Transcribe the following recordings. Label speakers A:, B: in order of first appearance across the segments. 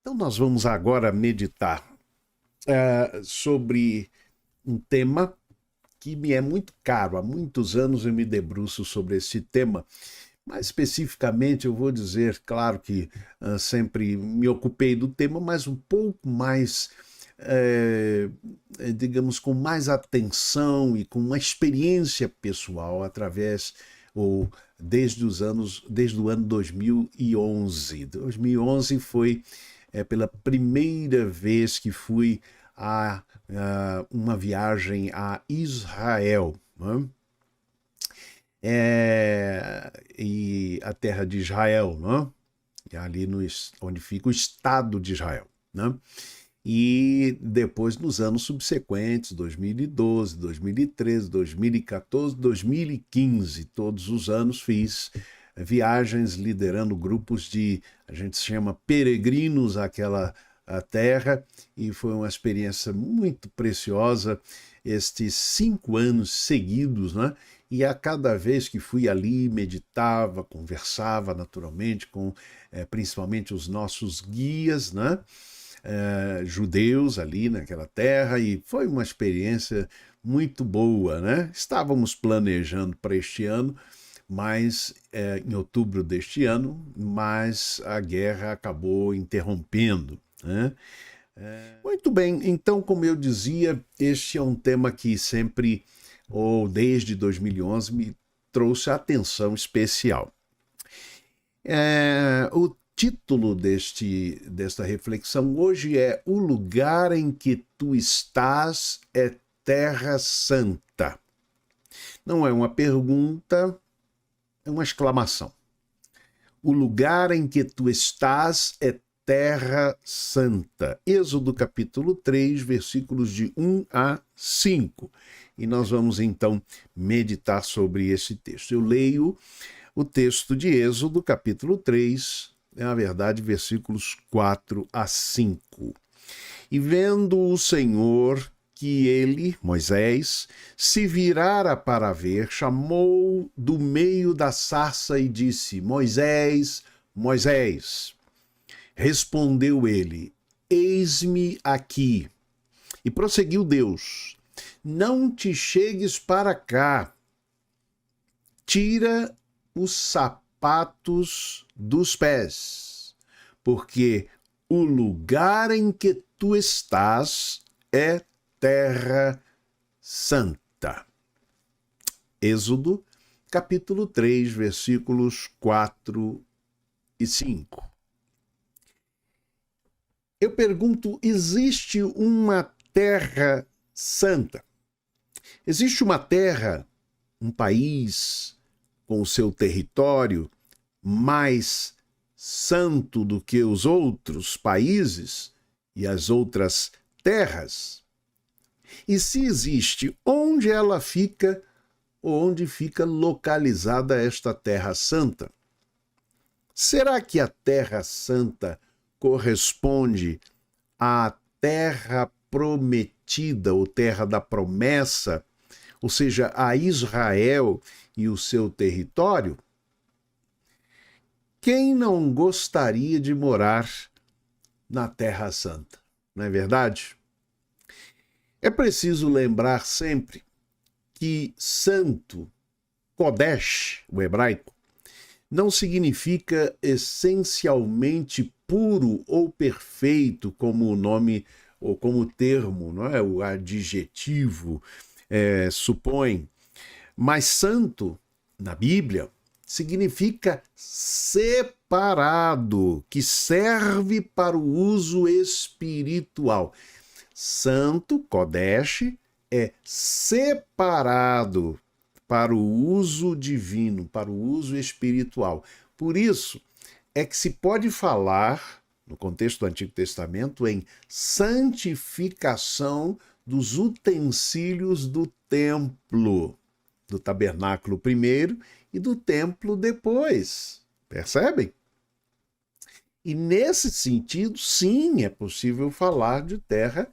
A: Então, nós vamos agora meditar sobre um tema que me é muito caro. Há muitos anos eu me debruço sobre esse tema. Mais especificamente, eu vou dizer, claro que sempre me ocupei do tema, mas um pouco mais, digamos, com mais atenção e com uma experiência pessoal através ou desde o ano 2011. 2011 foi pela primeira vez que fui a uma viagem a Israel, né? E a terra de Israel, né? Ali onde fica o Estado de Israel, né? E depois, nos anos subsequentes, 2012, 2013, 2014, 2015, todos os anos fiz viagens liderando grupos de, a gente chama peregrinos àquela terra, e foi uma experiência muito preciosa estes 5 anos seguidos, né? E a cada vez que fui ali, meditava, conversava naturalmente com principalmente os nossos guias, né? Judeus ali naquela terra, e foi uma experiência muito boa, né? Estávamos planejando para este ano, mas em outubro deste ano, mas a guerra acabou interrompendo, né? Muito bem, então, como eu dizia, este é um tema que sempre, ou desde 2011, me trouxe atenção especial. O título desta reflexão hoje é: O lugar em que tu estás é terra santa. Não é uma pergunta, é uma exclamação. O lugar em que tu estás é terra santa. Êxodo capítulo 3, versículos de 1 a 5. E nós vamos então meditar sobre esse texto. Eu leio o texto de Êxodo capítulo 3, na verdade, versículos 4 a 5. E vendo o Senhor que ele, Moisés, se virara para ver, chamou do meio da sarça e disse: Moisés, Moisés. Respondeu ele: Eis-me aqui. E prosseguiu Deus: Não te chegues para cá. Tira os sapatos dos pés, porque o lugar em que tu estás é terra santa. Êxodo, capítulo 3, versículos 4 e 5. Eu pergunto, existe uma terra santa? Existe uma terra, um país com o seu território mais santo do que os outros países e as outras terras? E se existe, onde ela fica, ou onde fica localizada esta terra santa? Será que a terra santa corresponde à terra prometida, ou terra da promessa, ou seja, a Israel e o seu território? Quem não gostaria de morar na Terra Santa, não é verdade? É preciso lembrar sempre que santo, Kodesh, o hebraico, não significa essencialmente puro ou perfeito, como o nome ou como o termo, não é? O adjetivo supõe. Mas santo, na Bíblia, significa separado, que serve para o uso espiritual. Santo, Kodesh, é separado para o uso divino, para o uso espiritual. Por isso é que se pode falar, no contexto do Antigo Testamento, em santificação dos utensílios do templo, do tabernáculo primeiro e do templo depois. Percebem? E nesse sentido, sim, é possível falar de terra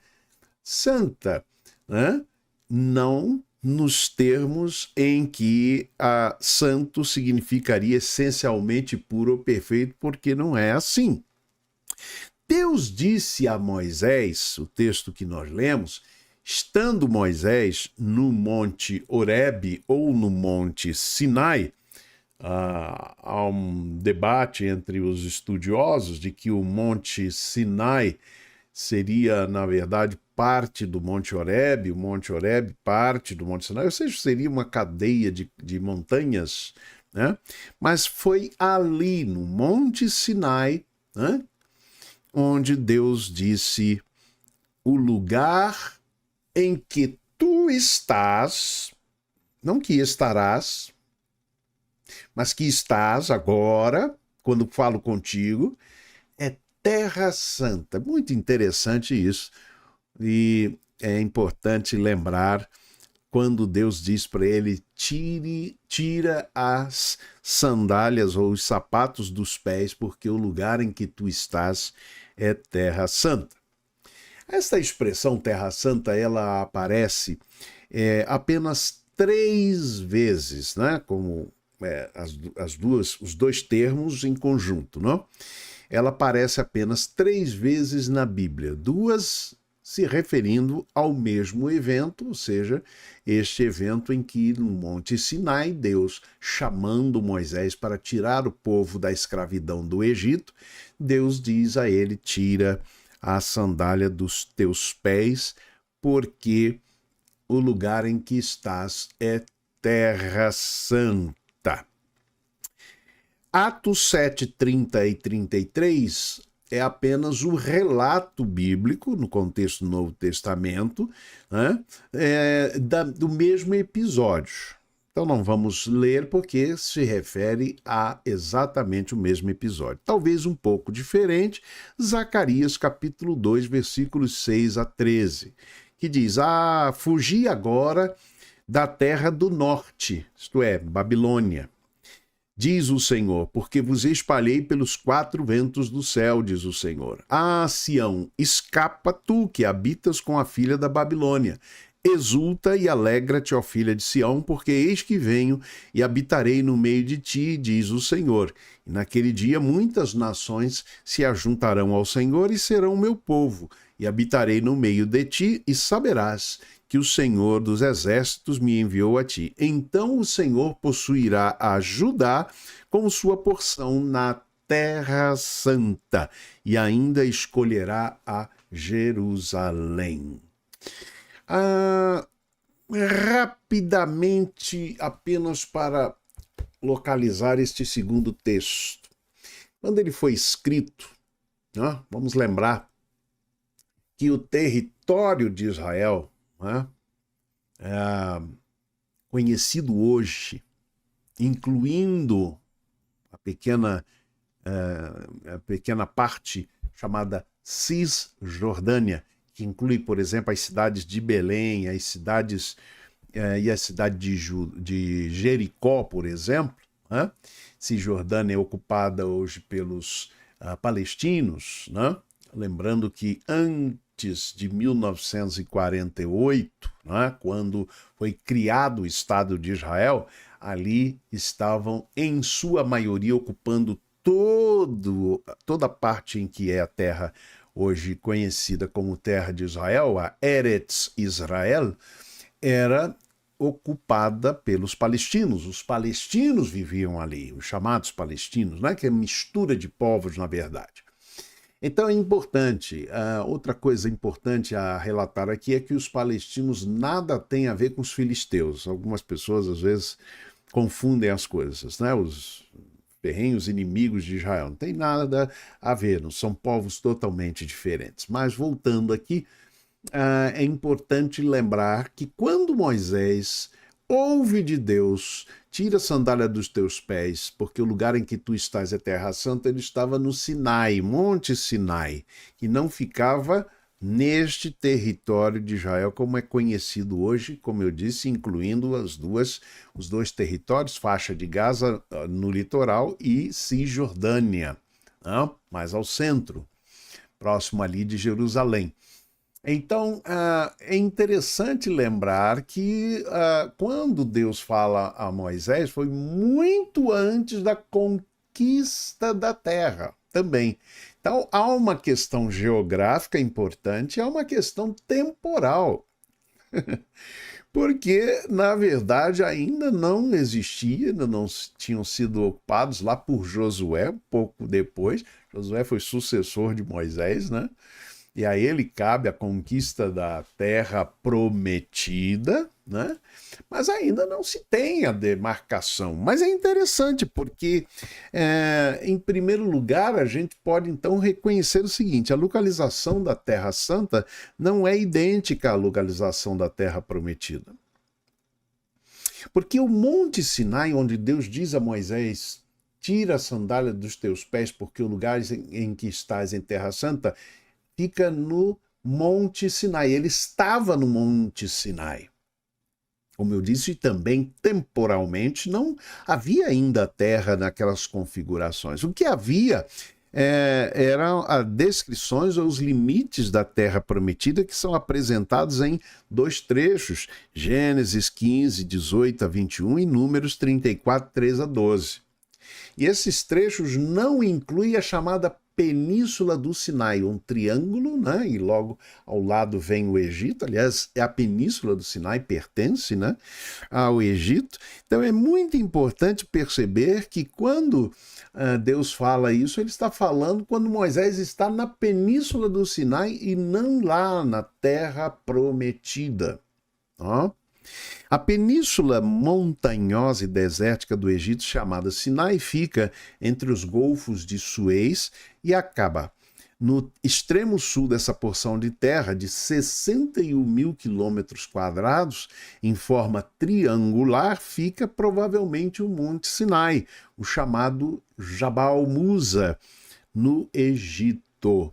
A: santa, né? Não nos termos em que santo significaria essencialmente puro ou perfeito, porque não é assim. Deus disse a Moisés, o texto que nós lemos, estando Moisés no Monte Horebe ou no Monte Sinai, há um debate entre os estudiosos de que o Monte Sinai seria, na verdade, parte do Monte Horebe, o Monte Horebe parte do Monte Sinai, ou seja, seria uma cadeia de montanhas, né? Mas foi ali no Monte Sinai, né, onde Deus disse: o lugar em que tu estás, não que estarás, mas que estás agora, quando falo contigo, é Terra Santa. Muito interessante isso. E é importante lembrar quando Deus diz para ele: tira as sandálias ou os sapatos dos pés, porque o lugar em que tu estás é Terra Santa. Esta expressão Terra Santa, ela aparece apenas 3 vezes, né? Como os dois termos em conjunto, não? Ela aparece apenas 3 vezes na Bíblia, 2 se referindo ao mesmo evento, ou seja, este evento em que no Monte Sinai, Deus chamando Moisés para tirar o povo da escravidão do Egito, Deus diz a ele: tira a sandália dos teus pés, porque o lugar em que estás é Terra Santa. Atos 7, 30 e 33 é apenas o relato bíblico, no contexto do Novo Testamento, né, do mesmo episódio. Então não vamos ler porque se refere a exatamente o mesmo episódio. Talvez um pouco diferente, Zacarias capítulo 2, versículos 6 a 13, que diz: fugi agora da terra do norte, isto é, Babilônia. Diz o Senhor, porque vos espalhei pelos 4 ventos do céu, diz o Senhor. Sião, escapa tu que habitas com a filha da Babilônia. Exulta e alegra-te, ó filha de Sião, porque eis que venho e habitarei no meio de ti, diz o Senhor. E naquele dia muitas nações se ajuntarão ao Senhor e serão meu povo, e habitarei no meio de ti, e saberás que o Senhor dos exércitos me enviou a ti. Então o Senhor possuirá a Judá com sua porção na Terra Santa, e ainda escolherá a Jerusalém. Rapidamente, apenas para localizar este segundo texto. Quando ele foi escrito, vamos lembrar que o território de Israel, conhecido hoje, incluindo a pequena parte chamada Cisjordânia, que inclui, por exemplo, as cidades de Belém, as cidades e a cidade de Jericó, por exemplo. Cisjordânia é ocupada hoje pelos palestinos, lembrando que antes de 1948, quando foi criado o Estado de Israel, ali estavam, em sua maioria, ocupando toda a parte em que é a terra hoje conhecida como Terra de Israel, a Eretz Israel, era ocupada pelos palestinos. Os palestinos viviam ali, os chamados palestinos, que é mistura de povos, na verdade. Então é importante, outra coisa importante a relatar aqui é que os palestinos nada têm a ver com os filisteus. Algumas pessoas, às vezes, confundem as coisas, os ferrenhos inimigos de Israel. Não tem nada a ver, não são povos totalmente diferentes. Mas voltando aqui, é importante lembrar que quando Moisés ouve de Deus: tira a sandália dos teus pés, porque o lugar em que tu estás é Terra Santa, ele estava no Sinai, Monte Sinai, que não ficava neste território de Israel, como é conhecido hoje, como eu disse, incluindo os dois territórios, faixa de Gaza no litoral e Cisjordânia, mais ao centro, próximo ali de Jerusalém. Então, é interessante lembrar que quando Deus fala a Moisés, foi muito antes da conquista da terra. também. Então, há uma questão geográfica importante, há uma questão temporal. Porque, na verdade, ainda não existia, ainda não tinham sido ocupados lá por Josué, um pouco depois. Josué foi sucessor de Moisés, né? E a ele cabe a conquista da terra prometida, né? Mas ainda não se tem a demarcação. Mas é interessante porque, em primeiro lugar, a gente pode então reconhecer o seguinte: a localização da Terra Santa não é idêntica à localização da Terra Prometida. Porque o Monte Sinai, onde Deus diz a Moisés: tira a sandália dos teus pés, porque o lugar em que estás em Terra Santa fica no Monte Sinai. Ele estava no Monte Sinai. Como eu disse, também temporalmente não havia ainda terra naquelas configurações. O que havia eram as descrições ou os limites da terra prometida, que são apresentados em dois trechos, Gênesis 15, 18 a 21 e Números 34, 3 a 12. E esses trechos não incluem a chamada Península do Sinai, um triângulo, né? E logo ao lado vem o Egito. Aliás, a Península do Sinai pertence, né, ao Egito. Então é muito importante perceber que quando Deus fala isso, ele está falando quando Moisés está na Península do Sinai e não lá na Terra Prometida. Ó. A península montanhosa e desértica do Egito, chamada Sinai, fica entre os golfos de Suez e acaba no extremo sul dessa porção de terra de 61 mil quilômetros quadrados, em forma triangular, fica provavelmente o Monte Sinai, o chamado Jabal Musa, no Egito.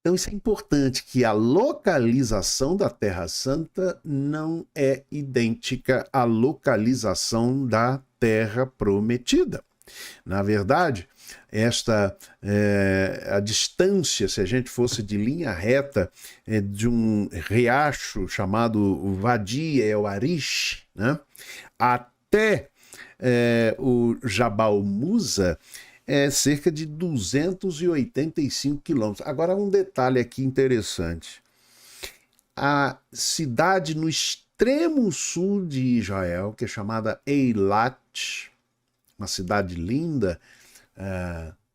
A: Então isso é importante, que a localização da Terra Santa não é idêntica à localização da Terra Prometida. Na verdade, a distância, se a gente fosse de linha reta, de um riacho chamado Wadi el-Arish, né, até o Jabal Musa, é cerca de 285 quilômetros. Agora, um detalhe aqui interessante. A cidade no extremo sul de Israel, que é chamada Eilat, uma cidade linda,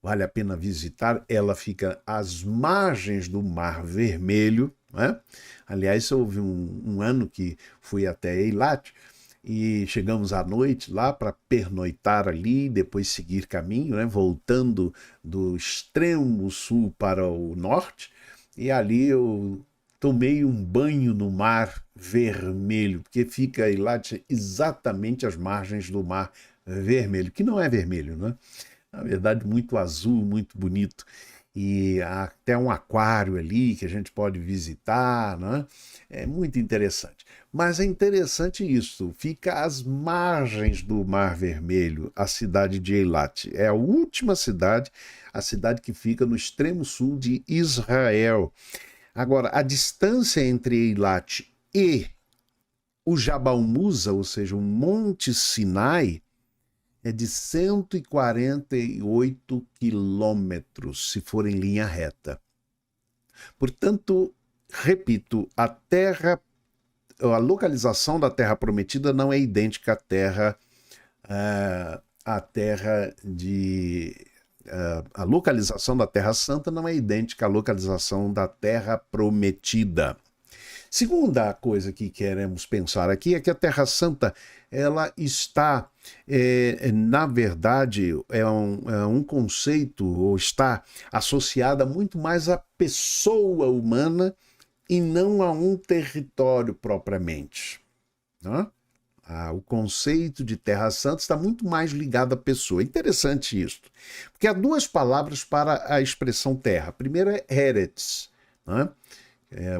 A: vale a pena visitar, ela fica às margens do Mar Vermelho, né? Aliás, houve um ano que fui até Eilat, e chegamos à noite lá para pernoitar ali, depois seguir caminho, né, voltando do extremo sul para o norte, e ali eu tomei um banho no Mar Vermelho, porque fica lá exatamente às margens do Mar Vermelho, que não é vermelho, né? Na verdade, muito azul, muito bonito. E há até um aquário ali que a gente pode visitar, né? É muito interessante. Mas é interessante isso, fica às margens do Mar Vermelho, a cidade de Eilat. É a última cidade, a cidade que fica no extremo sul de Israel. Agora, a distância entre Eilat e o Jabal Musa, ou seja, o Monte Sinai, é de 148 quilômetros, se for em linha reta. Portanto, repito, a localização da Terra Prometida não é idêntica a localização da Terra Santa não é idêntica à localização da Terra Prometida. Segunda coisa que queremos pensar aqui é que a Terra Santa, ela está, na verdade, é um conceito, ou está associada muito mais à pessoa humana e não a um território propriamente. Né? O conceito de Terra Santa está muito mais ligado à pessoa. Interessante isso, porque há duas palavras para a expressão terra. A primeira é Eretz, né?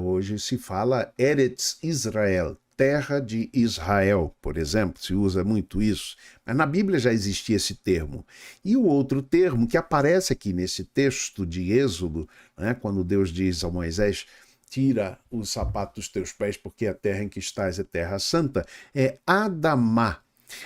A: Hoje se fala Eretz Israel, terra de Israel, por exemplo, se usa muito isso. Mas na Bíblia já existia esse termo. E o outro termo que aparece aqui nesse texto de Êxodo, né, quando Deus diz a Moisés: tira os sapatos dos teus pés, porque a terra em que estás é terra santa, é Adamá.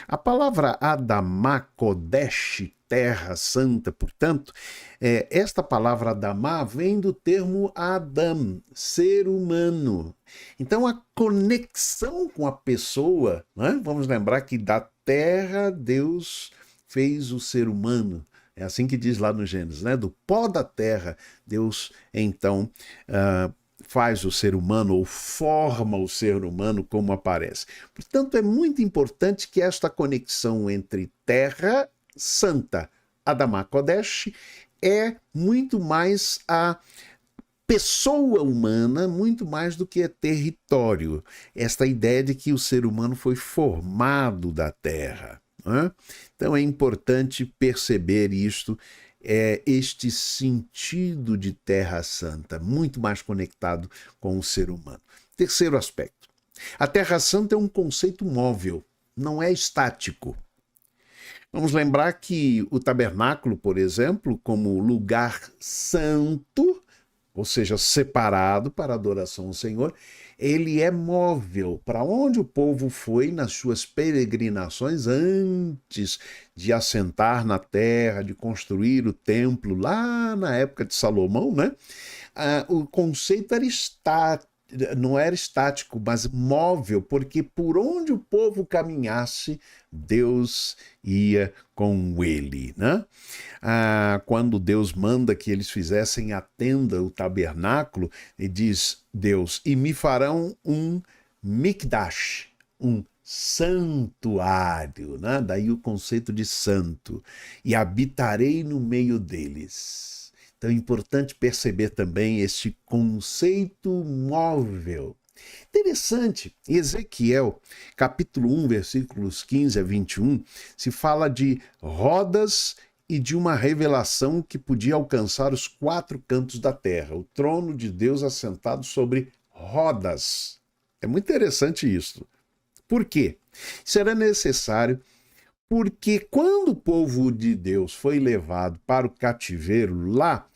A: A palavra Adamá, Kodesh, terra santa, portanto, esta palavra Adamá vem do termo Adam, ser humano. Então, a conexão com a pessoa, né? Vamos lembrar que da terra Deus fez o ser humano. É assim que diz lá no Gênesis, né? Do pó da terra, Deus, então, faz o ser humano ou forma o ser humano como aparece. Portanto, é muito importante que esta conexão entre terra santa, Adamá Kodesh, é muito mais a pessoa humana, muito mais do que é território. Esta ideia de que o ser humano foi formado da terra. Né? Então é importante perceber isto, este sentido de Terra Santa, muito mais conectado com o ser humano. Terceiro aspecto. A Terra Santa é um conceito móvel, não é estático. Vamos lembrar que o tabernáculo, por exemplo, como lugar santo, ou seja, separado para adoração ao Senhor, ele é móvel. Para onde o povo foi nas suas peregrinações antes de assentar na terra, de construir o templo, lá na época de Salomão, né? O conceito era não era estático, mas móvel, porque por onde o povo caminhasse, Deus ia com ele, né? Quando Deus manda que eles fizessem a tenda, o tabernáculo, e diz Deus, e me farão um mikdash, um santuário, né? Daí o conceito de santo, e habitarei no meio deles. Então é importante perceber também este conceito móvel. Interessante, em Ezequiel, capítulo 1, versículos 15 a 21, se fala de rodas e de uma revelação que podia alcançar os 4 cantos da terra, o trono de Deus assentado sobre rodas. É muito interessante isso. Por quê? Isso era necessário porque quando o povo de Deus foi levado para o cativeiro lá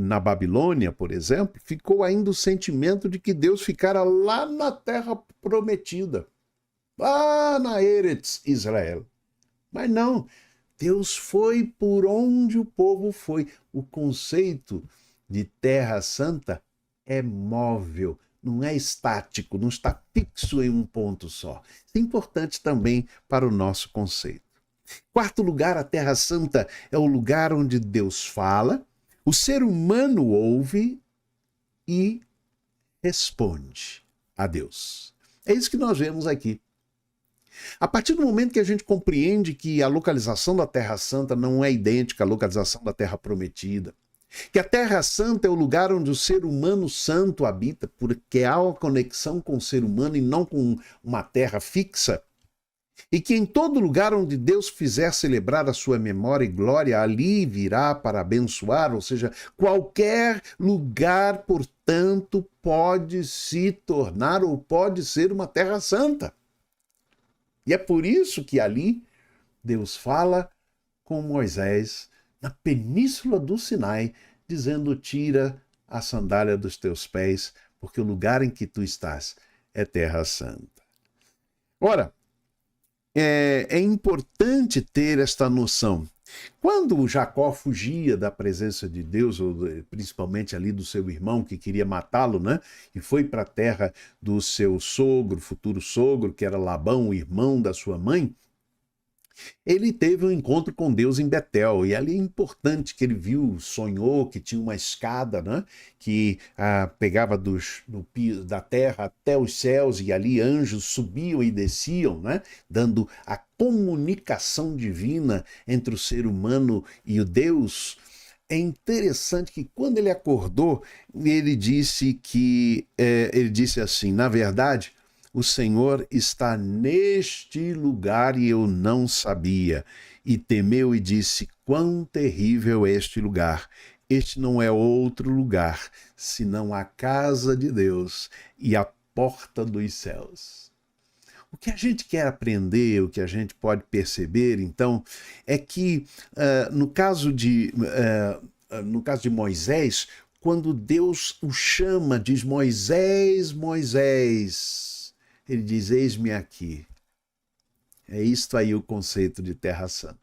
A: na Babilônia, por exemplo, ficou ainda o sentimento de que Deus ficara lá na terra prometida, lá na Eretz Israel. Mas não, Deus foi por onde o povo foi. O conceito de terra santa é móvel, não é estático, não está fixo em um ponto só. Isso é importante também para o nosso conceito. Quarto lugar, a Terra Santa é o lugar onde Deus fala, o ser humano ouve e responde a Deus. É isso que nós vemos aqui. A partir do momento que a gente compreende que a localização da Terra Santa não é idêntica à localização da Terra Prometida, que a Terra Santa é o lugar onde o ser humano santo habita, porque há uma conexão com o ser humano e não com uma terra fixa, e que em todo lugar onde Deus fizer celebrar a sua memória e glória, ali virá para abençoar, ou seja, qualquer lugar, portanto, pode se tornar ou pode ser uma terra santa. E é por isso que ali Deus fala com Moisés na península do Sinai, dizendo: tira a sandália dos teus pés, porque o lugar em que tu estás é terra santa. Ora, é importante ter esta noção. Quando Jacó fugia da presença de Deus, ou principalmente ali do seu irmão que queria matá-lo, né? E foi para a terra do seu sogro, futuro sogro, que era Labão, o irmão da sua mãe, ele teve um encontro com Deus em Betel, e ali é importante que ele viu, sonhou que tinha uma escada, né, que pegava da terra até os céus, e ali anjos subiam e desciam, né, dando a comunicação divina entre o ser humano e o Deus. É interessante que quando ele acordou, ele disse assim, na verdade, o Senhor está neste lugar e eu não sabia. E temeu e disse: quão terrível é este lugar! Este não é outro lugar, senão a casa de Deus e a porta dos céus. O que a gente quer aprender, o que a gente pode perceber, então, é que no caso de Moisés, quando Deus o chama, diz: Moisés, Moisés, ele diz: eis-me aqui. É isto aí o conceito de Terra Santa.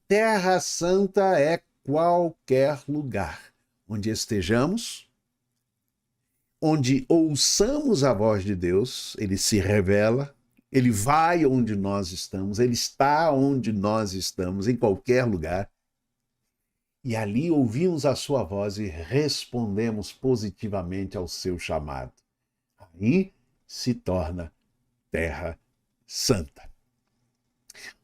A: Terra Santa é qualquer lugar onde estejamos, onde ouçamos a voz de Deus, ele se revela, ele vai onde nós estamos, ele está onde nós estamos, em qualquer lugar, e ali ouvimos a sua voz e respondemos positivamente ao seu chamado. Aí se torna Terra Santa.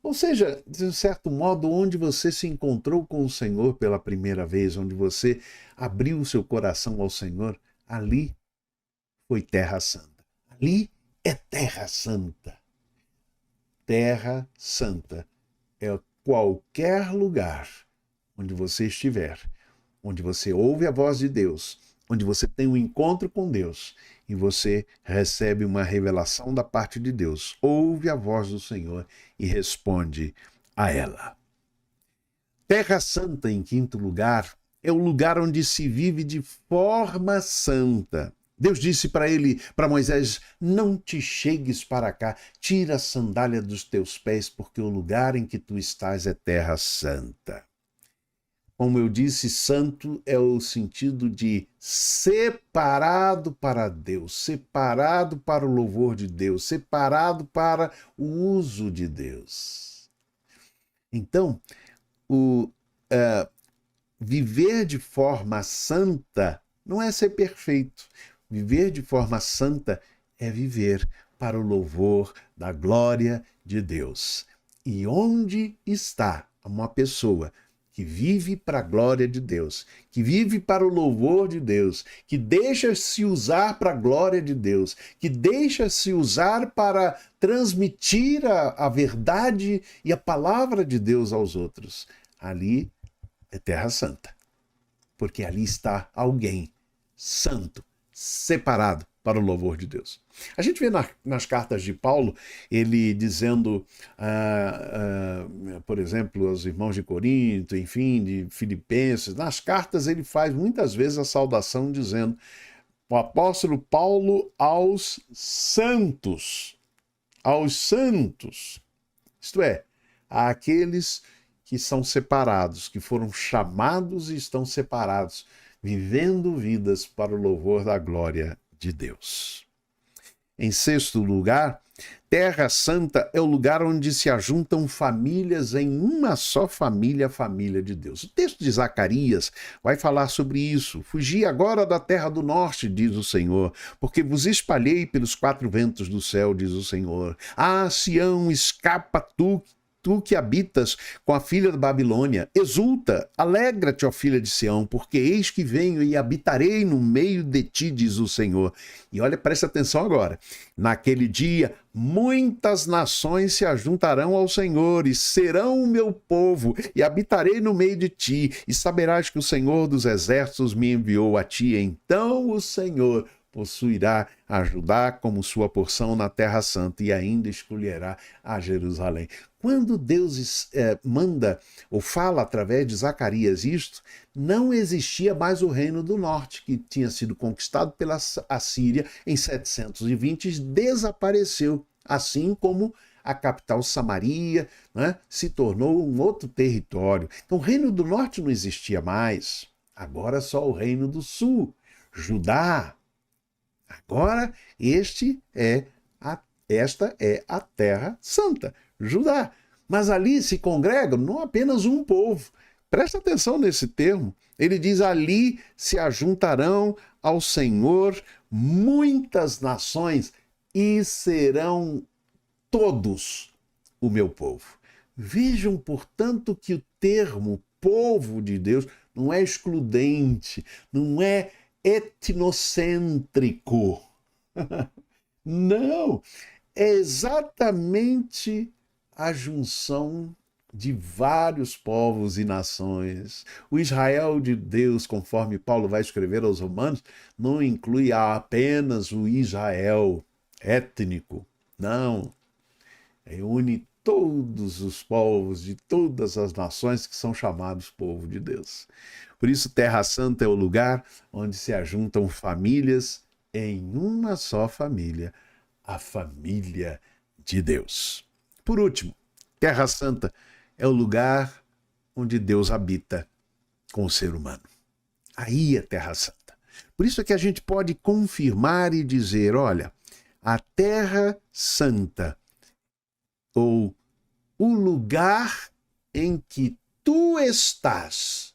A: Ou seja, de um certo modo, onde você se encontrou com o Senhor pela primeira vez, onde você abriu o seu coração ao Senhor, ali foi Terra Santa. Ali é Terra Santa. Terra Santa é qualquer lugar onde você estiver, onde você ouve a voz de Deus, onde você tem um encontro com Deus e você recebe uma revelação da parte de Deus, ouve a voz do Senhor e responde a ela. Terra Santa, em quinto lugar, é o lugar onde se vive de forma santa. Deus disse para ele, para Moisés, não te chegues para cá, tira a sandália dos teus pés, porque o lugar em que tu estás é terra santa. Como eu disse, santo é o sentido de separado para Deus, separado para o louvor de Deus, separado para o uso de Deus. Então, viver de forma santa não é ser perfeito. Viver de forma santa é viver para o louvor da glória de Deus. E onde está uma pessoa que vive para a glória de Deus, que vive para o louvor de Deus, que deixa-se usar para a glória de Deus, que deixa-se usar para transmitir a verdade e a palavra de Deus aos outros, ali é Terra Santa, porque ali está alguém santo, separado para o louvor de Deus. A gente vê nas cartas de Paulo, ele dizendo, por exemplo, aos irmãos de Corinto, enfim, de Filipenses, nas cartas ele faz muitas vezes a saudação dizendo, o apóstolo Paulo aos santos, isto é, àqueles que são separados, que foram chamados e estão separados, vivendo vidas para o louvor da glória de Deus. Em sexto lugar, Terra Santa é o lugar onde se ajuntam famílias em uma só família, a família de Deus. O texto de Zacarias vai falar sobre isso. Fugi agora da terra do norte, diz o Senhor, porque vos espalhei pelos quatro ventos do céu, diz o Senhor. Ah, Sião, escapa tu que habitas com a filha da Babilônia, exulta, alegra-te, ó filha de Sião, porque eis que venho e habitarei no meio de ti, diz o Senhor. E olha, presta atenção agora. Naquele dia, muitas nações se ajuntarão ao Senhor e serão o meu povo, e habitarei no meio de ti, e saberás que o Senhor dos exércitos me enviou a ti. Então o Senhor possuirá a Judá como sua porção na Terra Santa e ainda escolherá a Jerusalém. Quando Deus manda ou fala através de Zacarias isto, não existia mais o reino do norte, que tinha sido conquistado pela Assíria em 720 e desapareceu, assim como a capital Samaria, né, se tornou um outro território. Então o reino do norte não existia mais, agora só o reino do sul, Judá. Agora, esta é a Terra Santa, Judá. Mas ali se congregam não apenas um povo. Presta atenção nesse termo. Ele diz, ali se ajuntarão ao Senhor muitas nações e serão todos o meu povo. Vejam, portanto, que o termo povo de Deus não é excludente, não é etnocêntrico. Não, é exatamente a junção de vários povos e nações. O Israel de Deus, conforme Paulo vai escrever aos Romanos, não inclui apenas o Israel étnico. Não, reúne todos os povos de todas as nações que são chamados povo de Deus. Por isso, Terra Santa é o lugar onde se ajuntam famílias em uma só família, a família de Deus. Por último, Terra Santa é o lugar onde Deus habita com o ser humano. Aí é Terra Santa. Por isso é que a gente pode confirmar e dizer, olha, a Terra Santa, ou o lugar em que tu estás,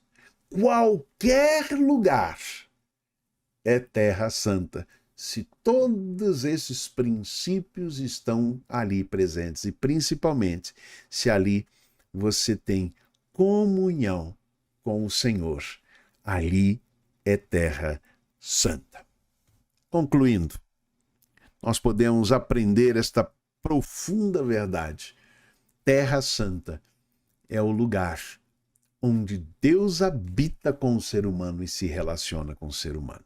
A: qualquer lugar, é Terra Santa, se todos esses princípios estão ali presentes, e principalmente se ali você tem comunhão com o Senhor, ali é Terra Santa. Concluindo, nós podemos aprender esta profunda verdade. Terra Santa é o lugar onde Deus habita com o ser humano e se relaciona com o ser humano.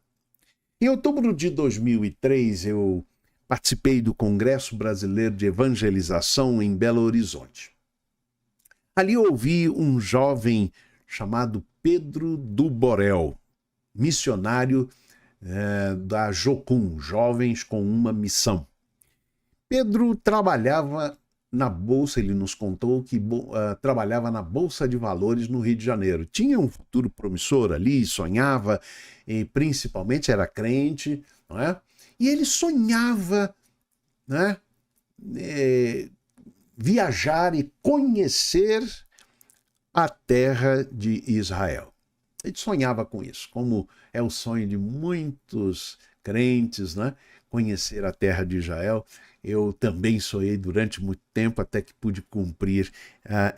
A: Em outubro de 2003, eu participei do Congresso Brasileiro de Evangelização em Belo Horizonte. Ali ouvi um jovem chamado Pedro do Borel, missionário da Jocum, Jovens com uma Missão. Pedro trabalhava na Bolsa, ele nos contou que trabalhava na Bolsa de Valores no Rio de Janeiro. Tinha um futuro promissor ali, sonhava, e principalmente era crente, não é? E ele sonhava, né, viajar e conhecer a terra de Israel. Ele sonhava com isso, como é o sonho de muitos crentes, né? Conhecer a terra de Israel. Eu também sonhei durante muito tempo, até que pude cumprir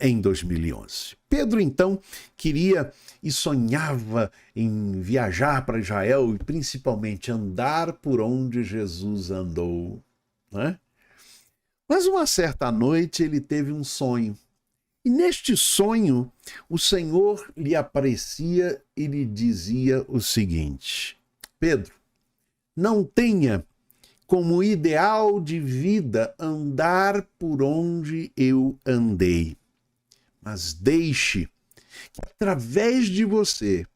A: em 2011. Pedro, então, queria e sonhava em viajar para Israel e principalmente andar por onde Jesus andou, né? Mas uma certa noite ele teve um sonho. E neste sonho, o Senhor lhe aparecia e lhe dizia o seguinte: Pedro, não tenha como ideal de vida andar por onde eu andei, mas deixe que através de você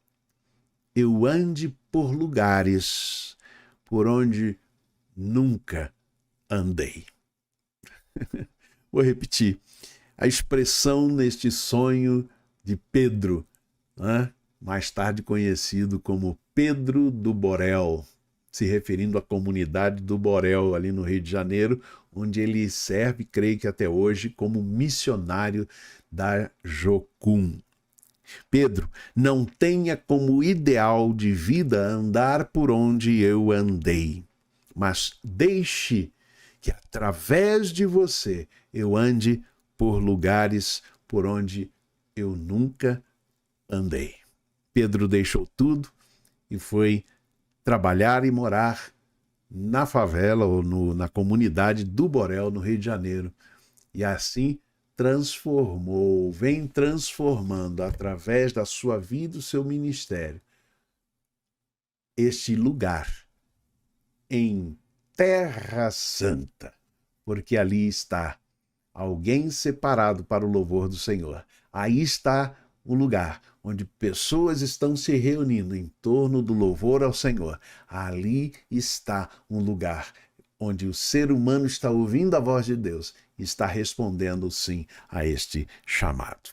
A: eu ande por lugares por onde nunca andei. Vou repetir. A expressão neste sonho de Pedro, né? Mais tarde conhecido como Pedro do Borel, se referindo à comunidade do Borel, ali no Rio de Janeiro, onde ele serve, creio que até hoje, como missionário da Jocum. Pedro, não tenha como ideal de vida andar por onde eu andei, mas deixe que através de você eu ande por lugares por onde eu nunca andei. Pedro deixou tudo e foi trabalhar e morar na favela ou na comunidade do Borel, no Rio de Janeiro. E assim vem transformando através da sua vida, do seu ministério, este lugar em Terra Santa, porque ali está alguém separado para o louvor do Senhor. Aí está um lugar onde pessoas estão se reunindo em torno do louvor ao Senhor. Ali está um lugar onde o ser humano está ouvindo a voz de Deus e está respondendo sim a este chamado.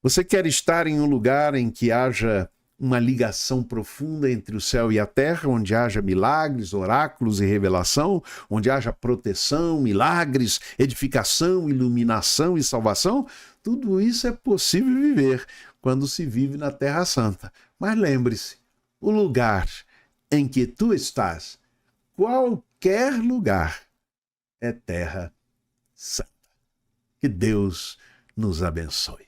A: Você quer estar em um lugar em que haja uma ligação profunda entre o céu e a terra, onde haja milagres, oráculos e revelação, onde haja proteção, milagres, edificação, iluminação e salvação? Tudo isso é possível viver quando se vive na Terra Santa. Mas lembre-se, o lugar em que tu estás, qualquer lugar, é Terra Santa. Que Deus nos abençoe.